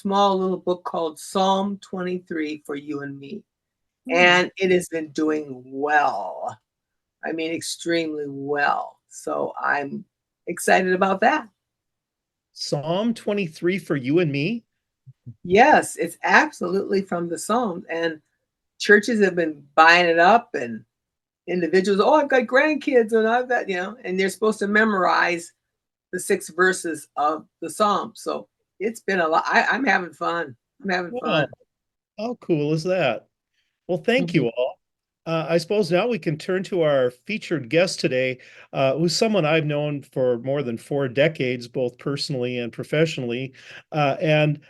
small little book called Psalm 23 for You and Me. Hmm. And it has been doing well. I mean, extremely well. So I'm excited about that. Psalm 23 for you and me. Yes, it's absolutely from the Psalms. And churches have been buying it up, and individuals, oh, I've got grandkids and I've got, and they're supposed to memorize the 6 verses of the Psalm. So it's been a lot. I'm having fun. I'm having Wow, fun. how cool is that? Well, thank you Mhm. all. I suppose now we can turn to our featured guest today, who's someone I've known for more than 4 decades, both personally and professionally. And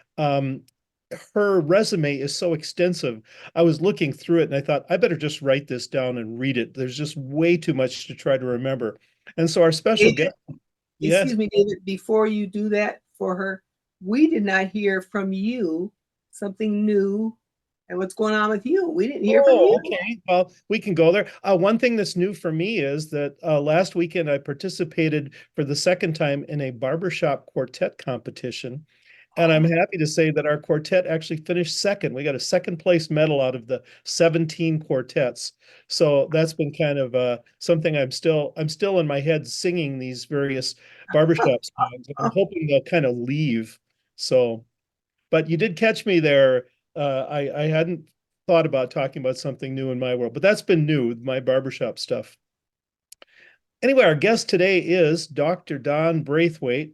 her resume is so extensive. I was looking through it and I thought, I better just write this down and read it. There's just way too much to try to remember. And so our special David, guest, yes. excuse me, David, before you do that for her, we did not hear from you something new and what's going on with you. We didn't hear from you. Oh, okay. Well, we can go there. One thing that's new for me is that last weekend I participated for the second time in a barbershop quartet competition. And I'm Oh, happy to say that our quartet actually finished second. We got a second place medal out of the 17 quartets. So that's been kind of something I'm still in my head singing these various barbershop songs. I'm hoping they'll kind of leave. So, but you did catch me there. I hadn't thought about talking about something new in my world, but that's been new, my barbershop stuff. Anyway, our guest today is Dr. Dawn Braithwaite,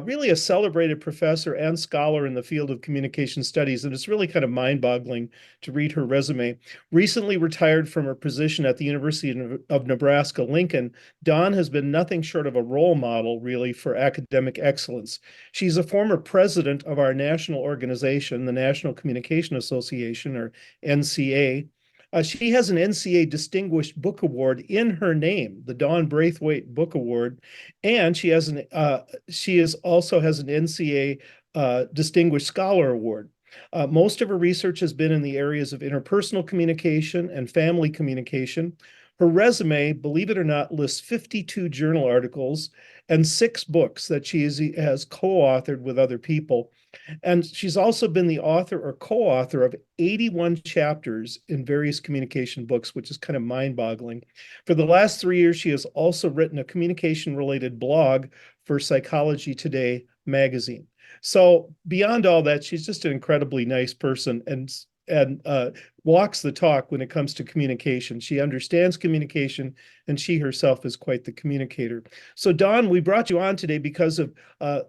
really a celebrated professor and scholar in the field of communication studies. And it's really kind of mind-boggling to read her resume. Recently retired from her position at the University of Nebraska, Lincoln, Dawn has been nothing short of a role model, really, for academic excellence. She's a former president of our national organization, the National Communication Association, or NCA. She has an NCA Distinguished Book Award in her name, the Dawn Braithwaite Book Award, and she is also has an NCA Distinguished Scholar Award. Most of her research has been in the areas of interpersonal communication and family communication. Her resume, believe it or not, lists 52 journal articles and 6 books that has co-authored with other people. And she's also been the author or co-author of 81 chapters in various communication books, which is kind of mind-boggling. For the last 3 years, she has also written a communication-related blog for Psychology Today magazine. So beyond all that, she's just an incredibly nice person and walks the talk when it comes to communication. She understands communication, and she herself is quite the communicator. So, Dawn, we brought you on today because of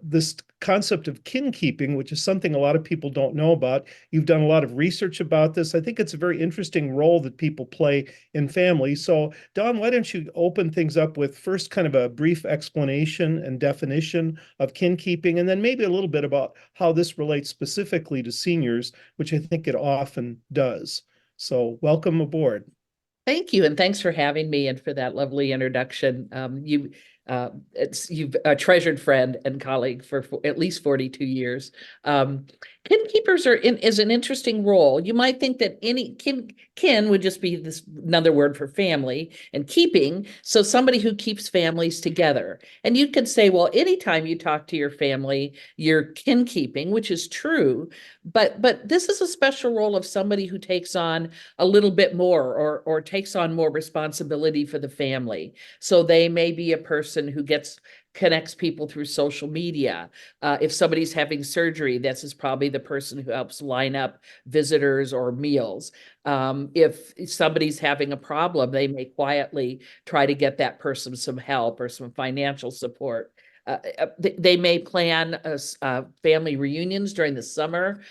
this concept of kinkeeping, which is something a lot of people don't know about. You've done a lot of research about this. I think it's a very interesting role that people play in families. So, Dawn, why don't you open things up with first kind of a brief explanation and definition of kinkeeping, and then maybe a little bit about how this relates specifically to seniors, which I think it often does. So, welcome aboard. Thank you, and thanks for having me and for that lovely introduction. You've a treasured friend and colleague for at least 42 years. Um, Kinkeepers is an interesting role. You might think that any kin would just be this another word for family, and keeping, so somebody who keeps families together. And you could say, well, anytime you talk to your family, you're kin keeping, which is true, but this is a special role of somebody who takes on a little bit more or takes on more responsibility for the family. So they may be a person who connects people through social media. If somebody's having surgery, this is probably the person who helps line up visitors or meals. If somebody's having a problem, they may quietly try to get that person some help or some financial support. They may plan family reunions during the summer.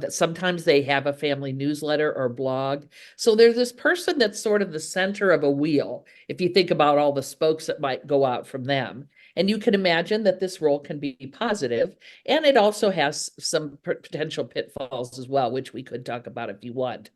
Sometimes they have a family newsletter or blog. So there's this person that's sort of the center of a wheel, if you think about all the spokes that might go out from them. And you can imagine that this role can be positive, and it also has some potential pitfalls as well, which we could talk about if you want.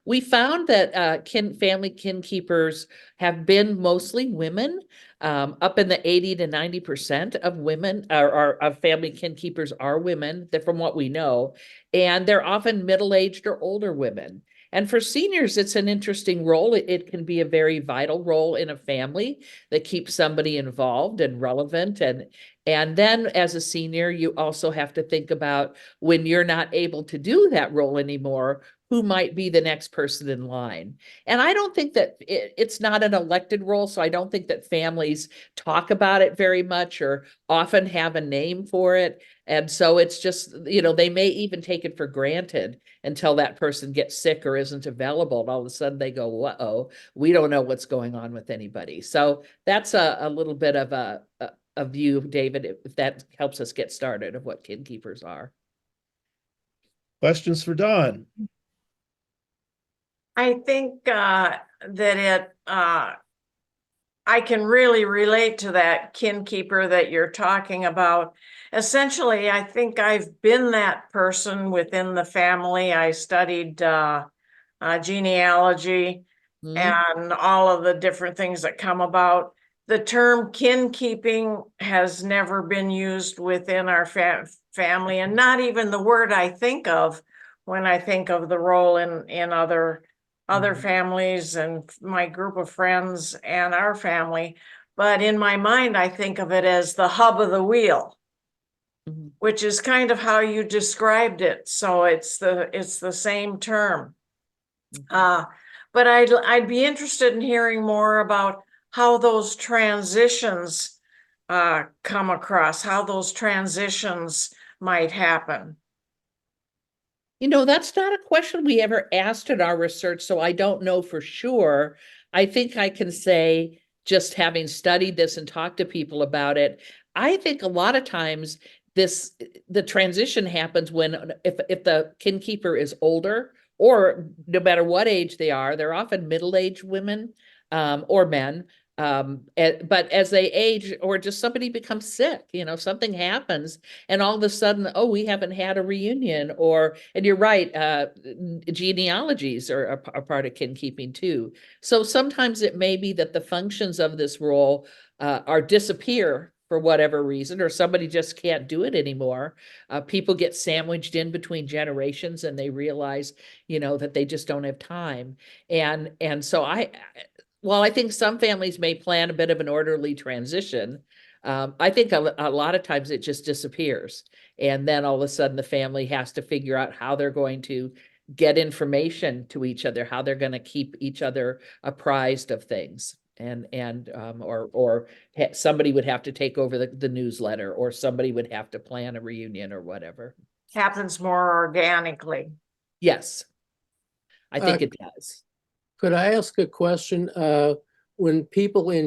We found that family kinkeepers have been mostly women. Up in the 80 to 90% of women or of family kinkeepers are women, from what we know, and they're often middle-aged or older women. And for seniors, it's an interesting role. It can be a very vital role in a family that keeps somebody involved and relevant. And then as a senior, you also have to think about when you're not able to do that role anymore, who might be the next person in line. And I don't think that it's not an elected role, so I don't think that families talk about it very much or often have a name for it. And so it's just, they may even take it for granted until that person gets sick or isn't available. And all of a sudden they go, uh-oh, we don't know what's going on with anybody. So that's a little bit of a view, David, if that helps us get started, of what kinkeepers are. Questions for Dawn? I think that I can really relate to that kinkeeper that you're talking about. Essentially, I think I've been that person within the family. I studied genealogy and all of the different things that come about. The term kinkeeping has never been used within our family, and not even the word I think of when I think of the role in other families and my group of friends and our family. But in my mind, I think of it as the hub of the wheel, which is kind of how you described it. So it's the same term. But I'd be interested in hearing more about how those transitions come across, how those transitions might happen. That's not a question we ever asked in our research, so I don't know for sure. I think I can say, just having studied this and talked to people about it, I think a lot of times the transition happens when if the kinkeeper is older, or no matter what age they are, they're often middle-aged women or men. But as they age, or just somebody becomes sick, something happens, and all of a sudden, oh, we haven't had a reunion, and you're right, genealogies are a part of kinkeeping too. So sometimes it may be that the functions of this role are disappear for whatever reason, or somebody just can't do it anymore. People get sandwiched in between generations and they realize, that they just don't have time. And so while I think some families may plan a bit of an orderly transition, I think a lot of times it just disappears. And then all of a sudden the family has to figure out how they're going to get information to each other, how they're going to keep each other apprised of things. Or somebody would have to take over the newsletter, or somebody would have to plan a reunion or whatever. Happens more organically. Yes, I think it does. Could I ask a question? When kinkeepers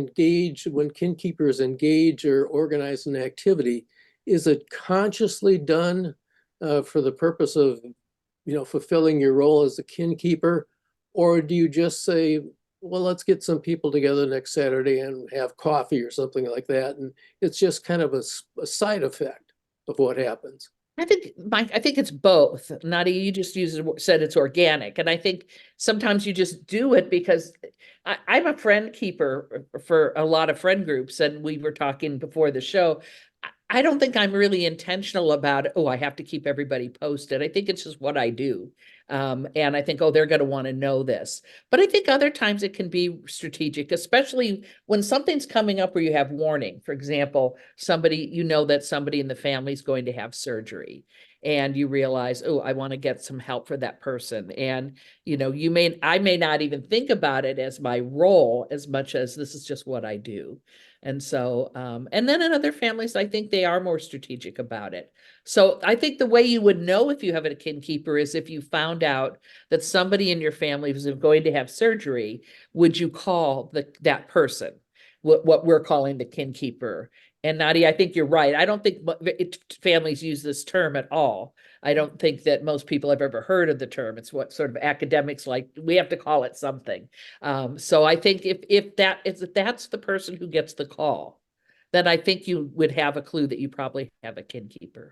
engage or organize an activity, is it consciously done for the purpose of, fulfilling your role as a kinkeeper? Or do you just say, well, let's get some people together next Saturday and have coffee or something like that, and it's just kind of a side effect of what happens? I think, Mike, it's both. Nadia, you just said it's organic. And I think sometimes you just do it because I'm a friend keeper for a lot of friend groups. And we were talking before the show. I don't think I'm really intentional about, oh, I have to keep everybody posted. I think it's just what I do. And I think, oh, they're going to want to know this. But I think other times it can be strategic, especially when something's coming up where you have warning. For example, that somebody in the family is going to have surgery, and you realize, oh, I want to get some help for that person. And, I may not even think about it as my role as much as this is just what I do. And so, and then in other families, I think they are more strategic about it. So I think the way you would know if you have a kinkeeper is if you found out that somebody in your family was going to have surgery, would you call that person, what we're calling the kinkeeper? And Nadia, I think you're right. I don't think families use this term at all. I don't think that most people have ever heard of the term. It's what sort of academics like. We have to call it something. So I think if that's the person who gets the call, then I think you would have a clue that you probably have a kinkeeper.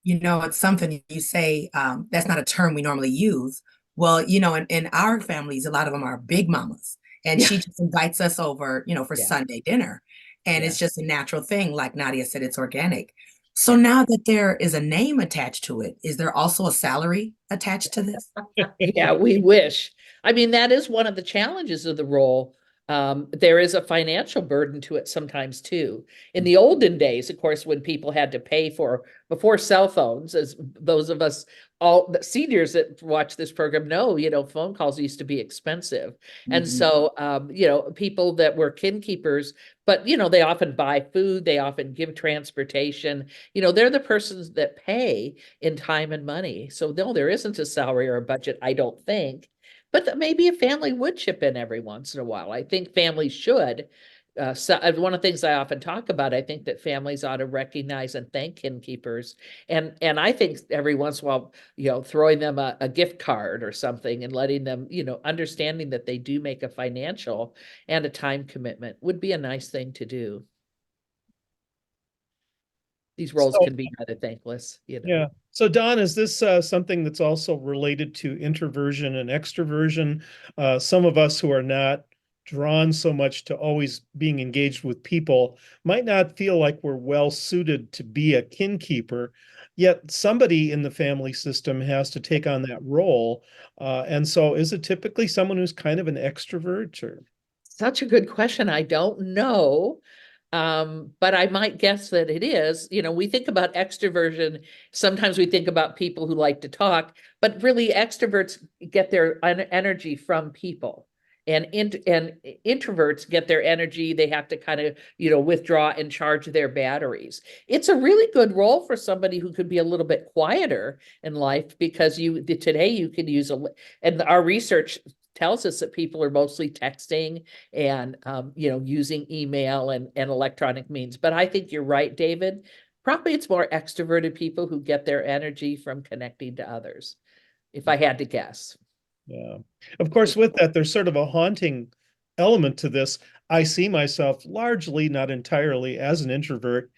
It's something you say, that's not a term we normally use. Well, in our families, a lot of them are big mamas. And Yeah. she just invites us over, for Yeah. Sunday dinner. And Yeah. it's just a natural thing. Like Nadia said, it's organic. So Yeah. now that there is a name attached to it, is there also a salary attached to this? Yeah, we wish. I mean, that is one of the challenges of the role. There is a financial burden to it sometimes too. In the olden days, of course, when people had to pay for before cell phones, as those of us all the seniors that watch this program know, phone calls used to be expensive. And Mhm. so people that were kin keepers, but they often buy food, they often give transportation, they're the persons that pay in time and money. So no, there isn't a salary or a budget, I don't think. But maybe a family would chip in every once in a while. I think families should. One of the things I often talk about, I think that families ought to recognize and thank kin keepers, and I think every once in a while, throwing them a gift card or something and letting them, understanding that they do make a financial and a time commitment would be a nice thing to do. These roles So, can be rather thankless. yeah. So Don, is this something that's also related to introversion and extroversion? Some of us who are not drawn so much to always being engaged with people might not feel like we're well suited to be a kin keeper, yet somebody in the family system has to take on that role. And so is it typically someone who's kind of an extrovert or? Such a good question. I don't know. But I might guess that it is. We think about extroversion. Sometimes we think about people who like to talk, but really extroverts get their energy from people. And introverts get their energy. They have to kind of, withdraw and charge their batteries. It's a really good role for somebody who could be a little bit quieter in life because today you can use and our research tells us that people are mostly texting and using email and electronic means. But I think you're right, David. Probably it's more extroverted people who get their energy from connecting to others, if I had to guess. Yeah. Of course, with that, there's sort of a haunting element to this. I see myself largely, not entirely, as an introvert,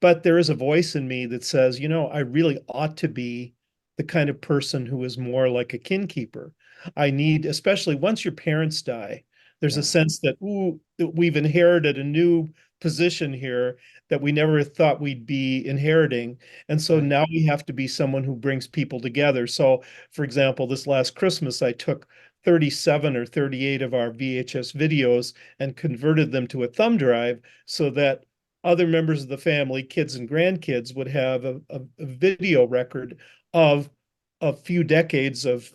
but there is a voice in me that says, I really ought to be the kind of person who is more like a kin keeper. I need, especially once your parents die, there's Yeah. a sense that, ooh, that we've inherited a new position here that we never thought we'd be inheriting. And so Right. now we have to be someone who brings people together. So for example, this last Christmas, I took 37 or 38 of our VHS videos and converted them to a thumb drive so that other members of the family, kids and grandkids, would have a video record of a few decades of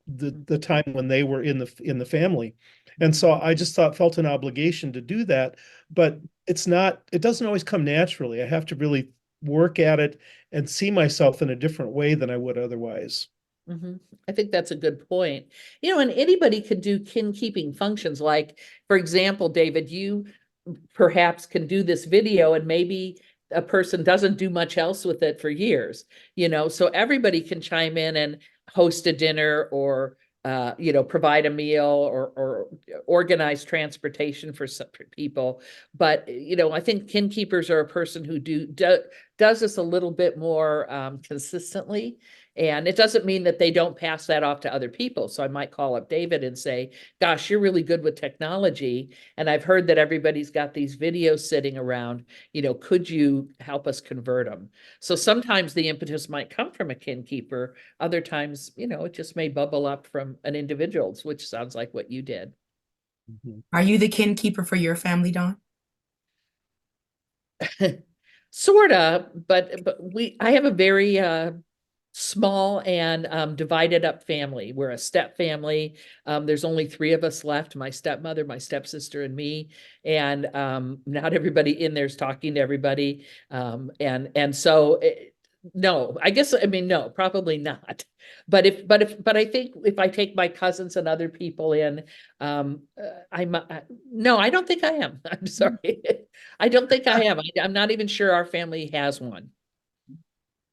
the time when they were in the family. And so I just felt an obligation to do that, but it doesn't always come naturally. I have to really work at it and see myself in a different way than I would otherwise. I think that's a good point. And anybody can do kin keeping functions. Like, for example, David, you perhaps can do this video and maybe a person doesn't do much else with it for years, so everybody can chime in and host a dinner or provide a meal or organize transportation for some people. But I think kin keepers are a person who does this a little bit more consistently. And it doesn't mean that they don't pass that off to other people. So I might call up David and say, gosh, you're really good with technology. And I've heard that everybody's got these videos sitting around, could you help us convert them? So sometimes the impetus might come from a kin keeper. Other times, it just may bubble up from an individual's, which sounds like what you did. Are you the kin keeper for your family, Dawn? Sorta, but I have a very small and divided up family. We're a step family. There's only 3 of us left, my stepmother, my stepsister, and me. And not everybody in there's talking to everybody. And so no, no, probably not. But I think if I take my cousins and other people in, no, I don't think I am. I'm sorry. I don't think I am. I'm not even sure our family has one.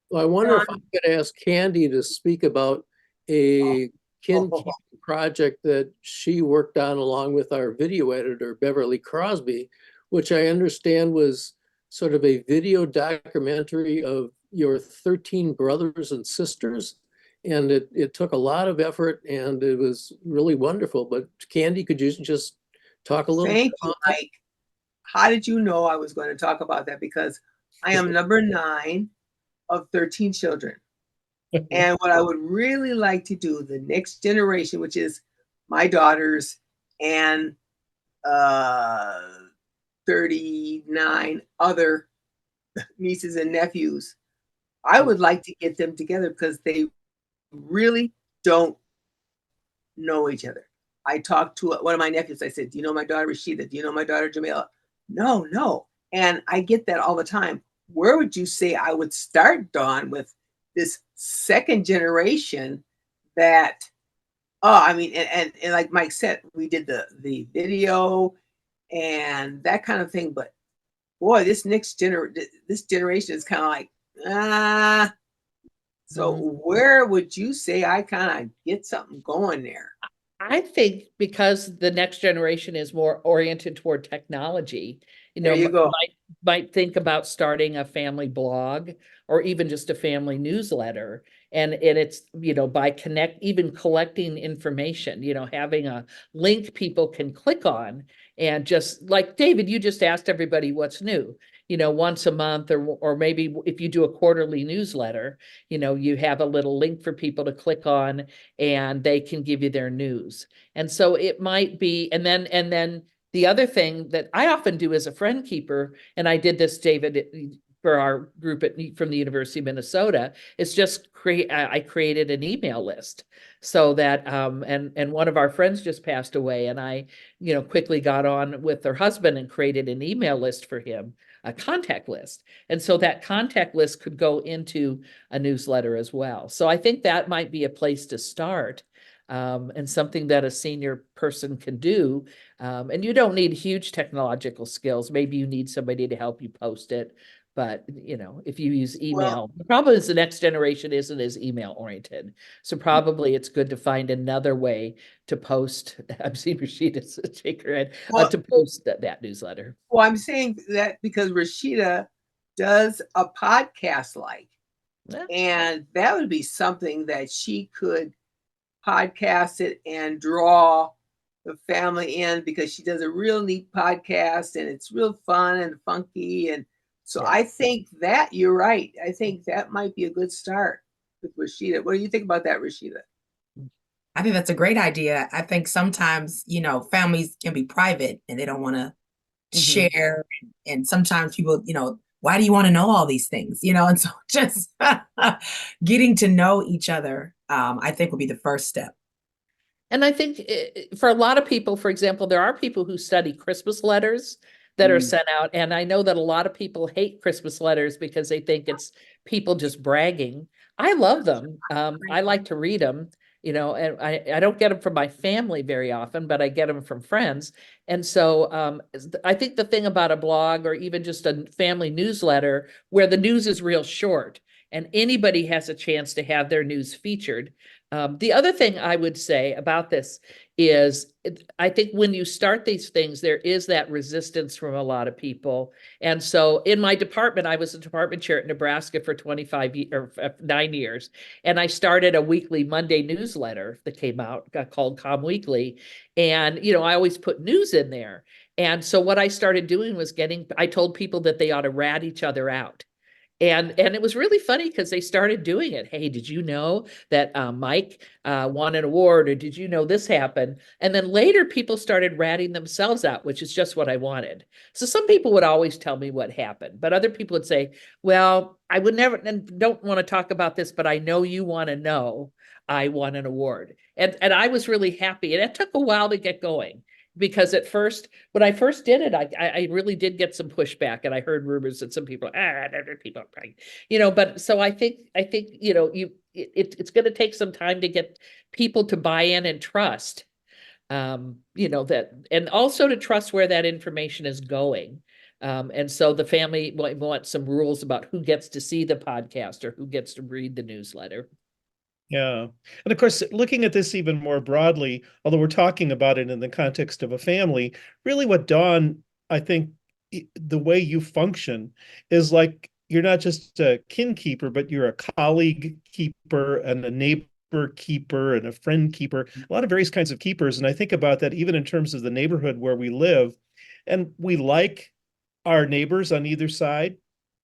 Well, I wonder if I could ask Candy to speak about a kin keeping project that she worked on along with our video editor, Beverly Crosby, which I understand was sort of a video documentary of, your 13 brothers and sisters. And it took a lot of effort and it was really wonderful. But Candy, could you just talk a little bit Thank you, about that? Mike. How did you know I was going to talk about that? Because I am number 9 of 13 children. And what I would really like to do, the next generation, which is my daughters and 39 other nieces and nephews, I would like to get them together because they really don't know each other. I talked to one of my nephews. I said, "Do you know my daughter Rashida? Do you know my daughter Jamila?" No, no. And I get that all the time. Where would you say I would start, Dawn, with this second generation that, oh, I mean, and like Mike said, we did the video and that kind of thing. But boy, this generation is kind of like, ah. So where would you say I kind of get something going there? I think because the next generation is more oriented toward technology, There you go. might think about starting a family blog or even just a family newsletter. And it's, by even collecting information, having a link people can click on. And just like David, you just asked everybody what's new, once a month, or maybe if you do a quarterly newsletter, you have a little link for people to click on and they can give you their news. And so it might be, and then the other thing that I often do as a friend keeper, and I did this, David, for our group from the University of Minnesota, is just I created an email list so that, and one of our friends just passed away, and I, quickly got on with her husband and created an email list for him, a contact list. And so that contact list could go into a newsletter as well. So I think that might be a place to start, and something that a senior person can do. And you don't need huge technological skills. Maybe you need somebody to help you post it. But, if you use email, the problem is the next generation isn't as email oriented. So probably it's good to find another way to post. I've seen Rashida shake her head, to post that newsletter. Well, I'm saying that because Rashida does a podcast and that would be something that she could podcast it and draw the family in, because she does a real neat podcast and it's real fun and funky. And so I think that you're right. I think that might be a good start with Rashida. What do you think about that, Rashida? I think that's a great idea. I think sometimes, families can be private and they don't want to share. And sometimes people, why do you want to know all these things? And so just getting to know each other, I think will be the first step. And I think for a lot of people, for example, there are people who study Christmas letters that are sent out. And I know that a lot of people hate Christmas letters because they think it's people just bragging. I love them. I like to read them, and I don't get them from my family very often, but I get them from friends. And so I think the thing about a blog or even just a family newsletter where the news is real short and anybody has a chance to have their news featured. The other thing I would say about this is I think when you start these things, there is that resistance from a lot of people. And so in my department, I was a department chair at Nebraska for 9 years. And I started a weekly Monday newsletter that came out, called Com Weekly. And, I always put news in there. And so what I started doing was I told people that they ought to rat each other out. And it was really funny because they started doing it. Hey, did you know that Mike won an award? Or did you know this happened? And then later people started ratting themselves out, which is just what I wanted. So some people would always tell me what happened, but other people would say, well, I would never, and don't want to talk about this, but I know you want to know I won an award. And I was really happy. And it took a while to get going. Because at first, when I first did it, I really did get some pushback, and I heard rumors that some people, people are praying, But so I think it's going to take some time to get people to buy in and trust, that, and also to trust where that information is going. And so the family want some rules about who gets to see the podcast or who gets to read the newsletter. Yeah. And of course, looking at this even more broadly, although we're talking about it in the context of a family, really what Dawn, I think the way you function is like you're not just a kin keeper, but you're a colleague keeper and a neighbor keeper and a friend keeper, a lot of various kinds of keepers. And I think about that even in terms of the neighborhood where we live. And we like our neighbors on either side.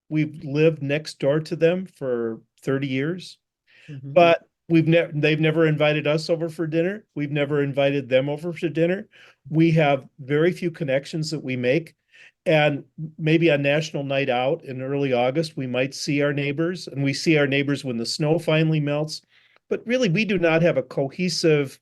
We've lived next door to them for 30 years, Mhm. but they've never invited us over for dinner. We've never invited them over for dinner. We have very few connections that we make. And maybe on National Night Out in early August, we might see our neighbors, and we see our neighbors when the snow finally melts. But really, we do not have a cohesive,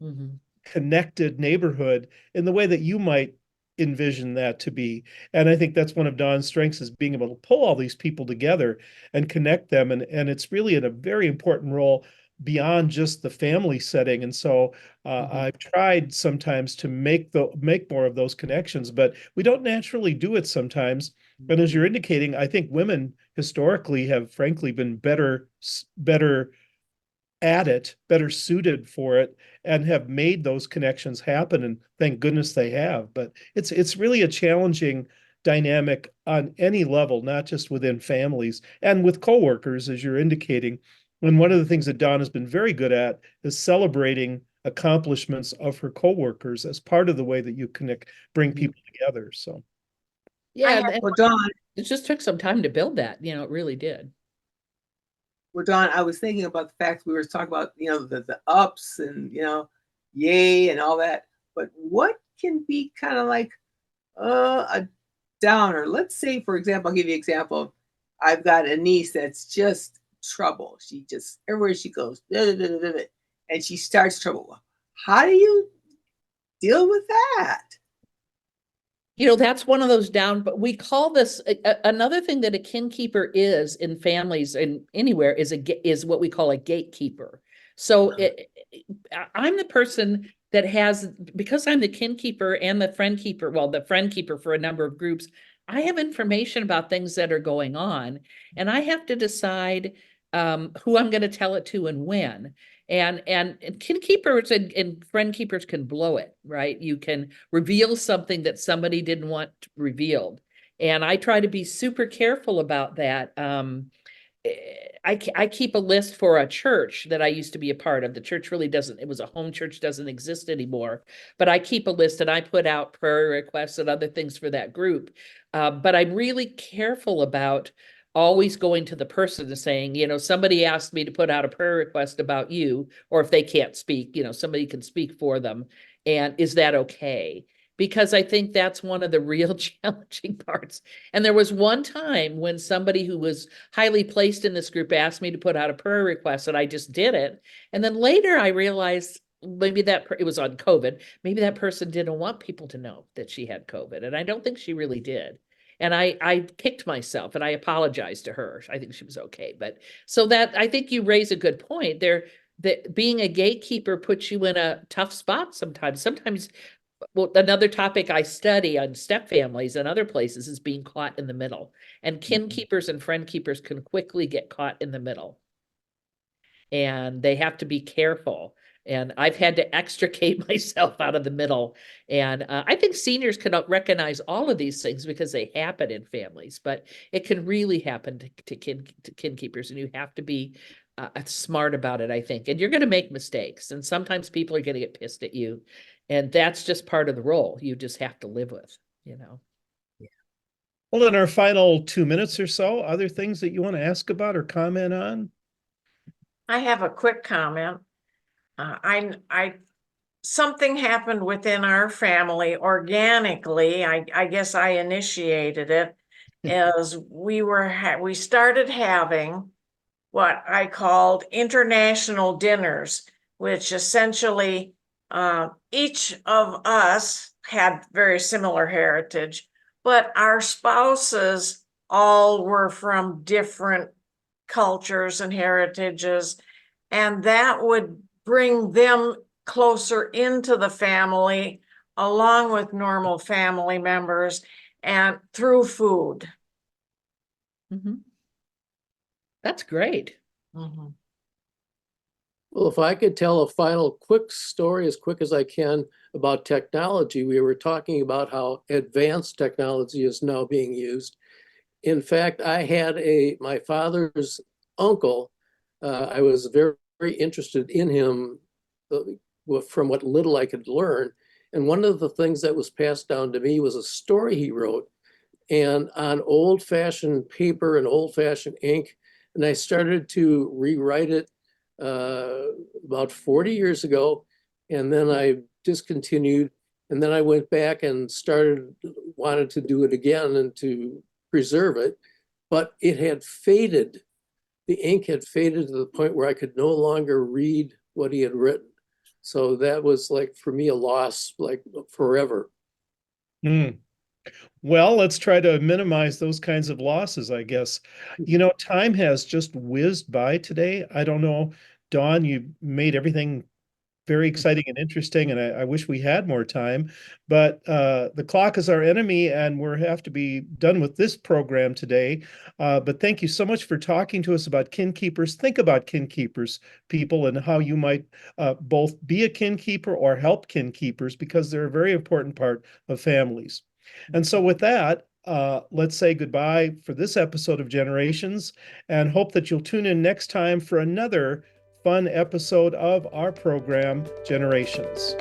Mhm. connected neighborhood in the way that you might envision that to be. And I think that's one of Dawn's strengths, is being able to pull all these people together and connect them. And it's really in a very important role beyond just the family setting. And so I've tried sometimes to make more of those connections, but we don't naturally do it sometimes. And as you're indicating, I think women historically have frankly been better at it, better suited for it, and have made those connections happen. And thank goodness they have. But it's really a challenging dynamic on any level, not just within families and with coworkers, as you're indicating. And one of the things that Dawn has been very good at is celebrating accomplishments of her coworkers as part of the way that you bring people together. So Yeah, have- and Well, Dawn, it just took some time to build that, it really did. I was thinking about the fact we were talking about, the ups and, yay and all that. But what can be kind of like a downer? Let's say, for example, I'll give you an example. I've got a niece that's just trouble. She just, everywhere she goes, and she starts trouble. How do you deal with that? That's one of those down, but we call this another thing that a kin keeper is in families and anywhere is what we call a gatekeeper. So I'm the person that has, because I'm the kin keeper and the friend keeper, well, the friend keeper for a number of groups, I have information about things that are going on, and I have to decide who I'm going to tell it to and when. And kin keepers and friend keepers can blow it, right? You can reveal something that somebody didn't want revealed. And I try to be super careful about that. I keep a list for a church that I used to be a part of. The church really doesn't, it was a home church, doesn't exist anymore. But I keep a list and I put out prayer requests and other things for that group. But I'm really careful about always going to the person and saying, somebody asked me to put out a prayer request about you, or if they can't speak, somebody can speak for them. And is that okay? Because I think that's one of the real challenging parts. And there was one time when somebody who was highly placed in this group asked me to put out a prayer request, and I just did it. And then later I realized maybe it was on COVID. Maybe that person didn't want people to know that she had COVID. And I don't think she really did. And I kicked myself and I apologized to her. I think she was okay. But so that, I think you raise a good point there, that being a gatekeeper puts you in a tough spot sometimes. Sometimes, well, another topic I study on step families and other places is being caught in the middle. And kin keepers and friend keepers can quickly get caught in the middle. And they have to be careful. And I've had to extricate myself out of the middle. And I think seniors can recognize all of these things because they happen in families, but it can really happen to kin keepers, and you have to be smart about it, I think. And you're going to make mistakes, and sometimes people are going to get pissed at you, and that's just part of the role. You just have to live with. Well, in our final 2 minutes or so, other things that you want to ask about or comment on? I have a quick comment. Something happened within our family organically. I guess I initiated it. As we started having what I called international dinners, which essentially each of us had very similar heritage, but our spouses all were from different cultures and heritages, and that would bring them closer into the family along with normal family members and through food. That's great. Mm-hmm. Well, if I could tell a final quick story as quick as I can about technology, we were talking about how advanced technology is now being used. In fact, I had my father's uncle. I was very, very interested in him from what little I could learn. And one of the things that was passed down to me was a story he wrote, and on old-fashioned paper and old-fashioned ink. And I started to rewrite it about 40 years ago. And then I discontinued. And then I went back and wanted to do it again and to preserve it. But it had faded. The ink had faded to the point where I could no longer read what he had written. So that was like, for me, a loss, like forever. Hmm. Well, let's try to minimize those kinds of losses, I guess. You know, time has just whizzed by today. I don't know, Dawn, you made everything very exciting and interesting, and I wish we had more time. But the clock is our enemy, and we have to be done with this program today. But thank you so much for talking to us about kin keepers. Think about kin keepers, people, and how you might both be a kin keeper or help kin keepers, because they're a very important part of families. And so with that, let's say goodbye for this episode of Generations, and hope that you'll tune in next time for another fun episode of our program, Generations.